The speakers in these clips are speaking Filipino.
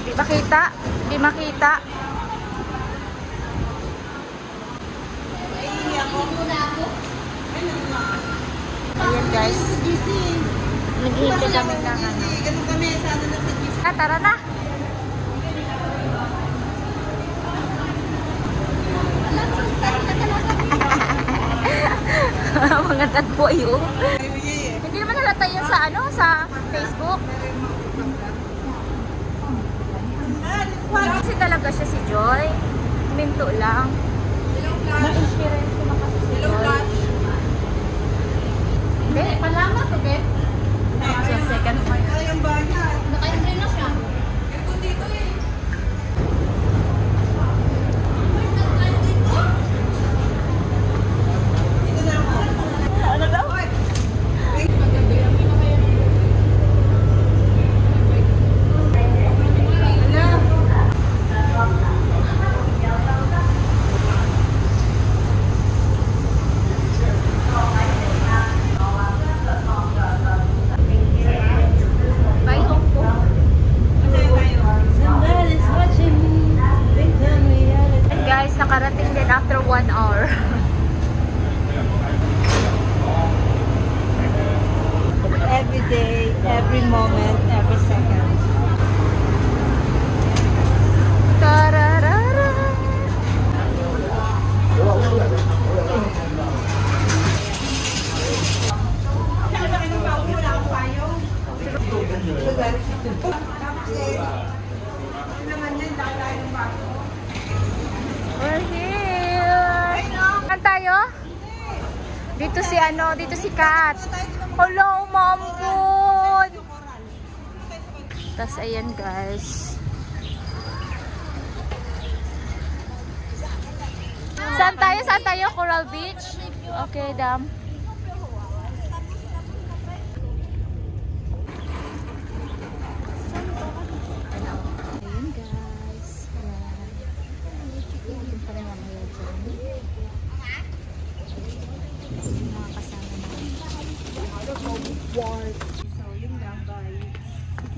Di makita. Di makita. Ayan guys. Naghihintay kami ng ano. Tara na. Mga tagpo yun. Hindi naman halata yun sa ano, sa Facebook. Kasi talaga siya si Joy. Minto lang. Ma-inspirate ko na kasi si Joy. Hindi, palamat to, Beth. Second part. Naka-enjoy na siya. Dito eh. Ano daw? Nakarating din after 1 hour. Every day, every moment, every second. Tararara. We're here. Saan tayo? Dito si ano, dito si Kat. Hello, mampun. Tas ayan guys. Saan tayo? Saan tayo? Coral Beach? Okay, dam.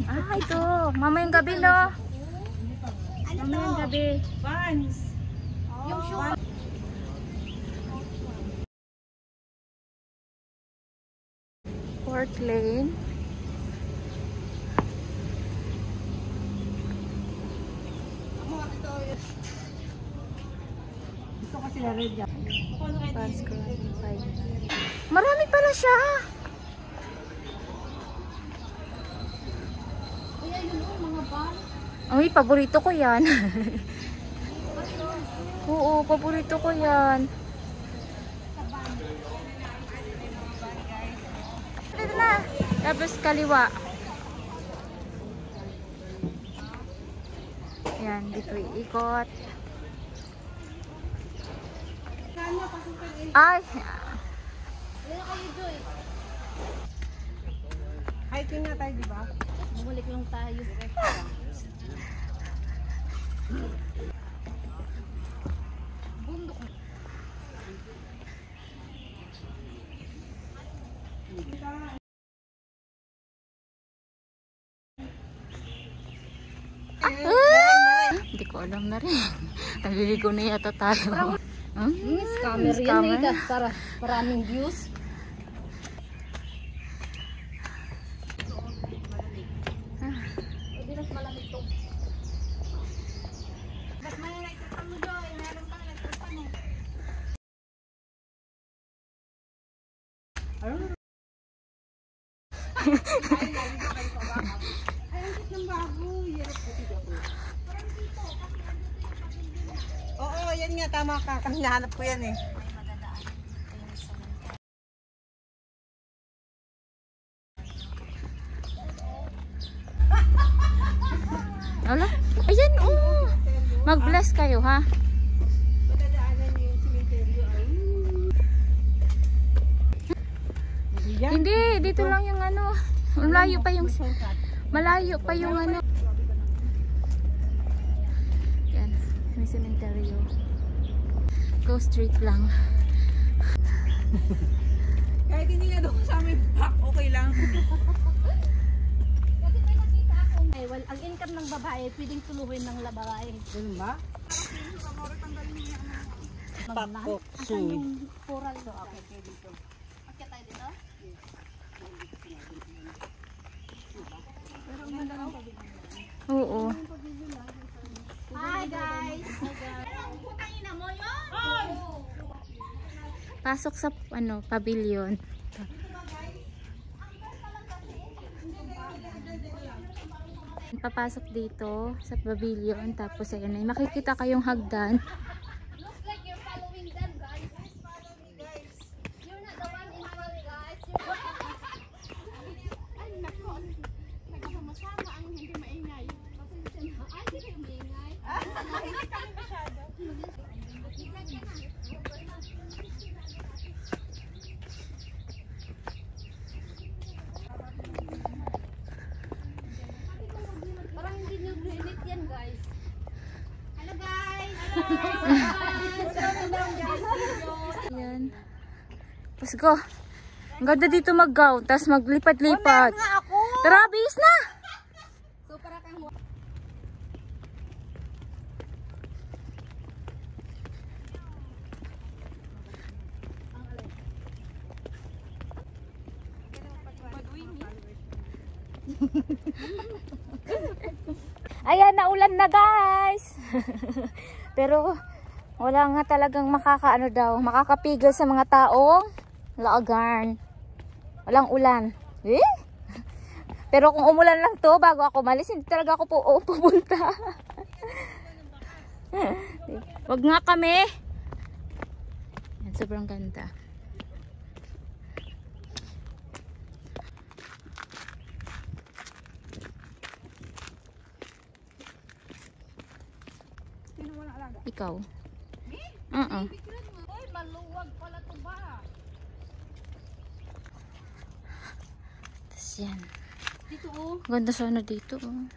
Ah, ito. Mamayang gabi, no? Mamayang gabi. Vans. Yung shoe. Port Lane. Ito kasi na red yan. Marami pala siya. Ay, paborito ko yan. Oo, paborito ko yan. Dito na. Tapos kaliwa. Yan, dito iikot. Ay! Hiking na tayo, di ba? Bumalik lang tayo. Bundok. Hindi ko alam na rin. Naliligo na yata tayo. Scammer yan eh. Para maraming views. Oo, yan nga, tama ka. Kasi nahanap ko yan eh. Wala? Ayan, oh. Mag-bless kayo, ha? Hindi, dito lang yung ano. Malayo pa yung ano. Yan, may cementerio. Go straight lang. Kahit hindi nga doon sa amin back babae, pwedeng tuluhin ng babae. Ganun ba? Pakpo. Asan yung coral do? Okay, kayo dito. Okay tayo dito? Oo. Hi guys! Pasok sa pavilion. Papasok dito sa pavilion, tapos ayun ay makikita kayong hagdan. Looks like you're following them, guys. Follow me, guys. You're not the one in front, guys. Ay, nako. Nagkakasama ang hindi maingay. Pasensya na. Ay, hindi kayo maingay. Hindi kami masyado. Parang hindi nyo grinit yan, guys. Hello, guys! Ayan. Let's go. Ang ganda dito mag-gown, tapos maglipat-lipat. Tara, bis na! So, para kang... Ayan, naulan na guys. Pero wala nga talagang makakapigil sa mga taong laagarn. Walang ulan. Eh? Pero kung umulan lang to bago ako malis, hindi talaga ako pupunta. Wag nga kami. Yan, sobrang ganda. Ikaw? Oy, maluwag pala to ba? Tapos yan. Dito, oh. Ganda sana dito. Oh.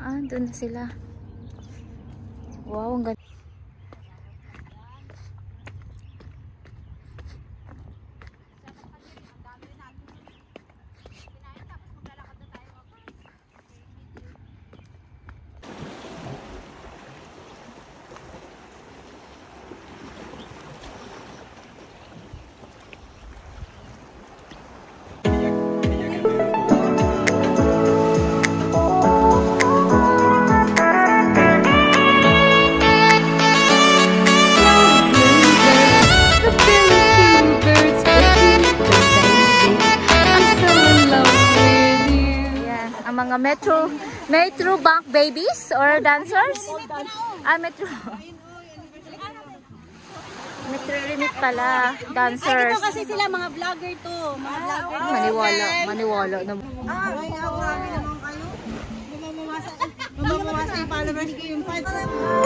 Ah, doon na sila. Wow, ang ganda. Mga Metro Bank babies or dancers? Metro Remit pala, dancers. Ito kasi sila mga vlogger to. Mga vlogger. Maniwala na. Ay, grabe naman kayo. Mamamasa yung followers ko yung 5.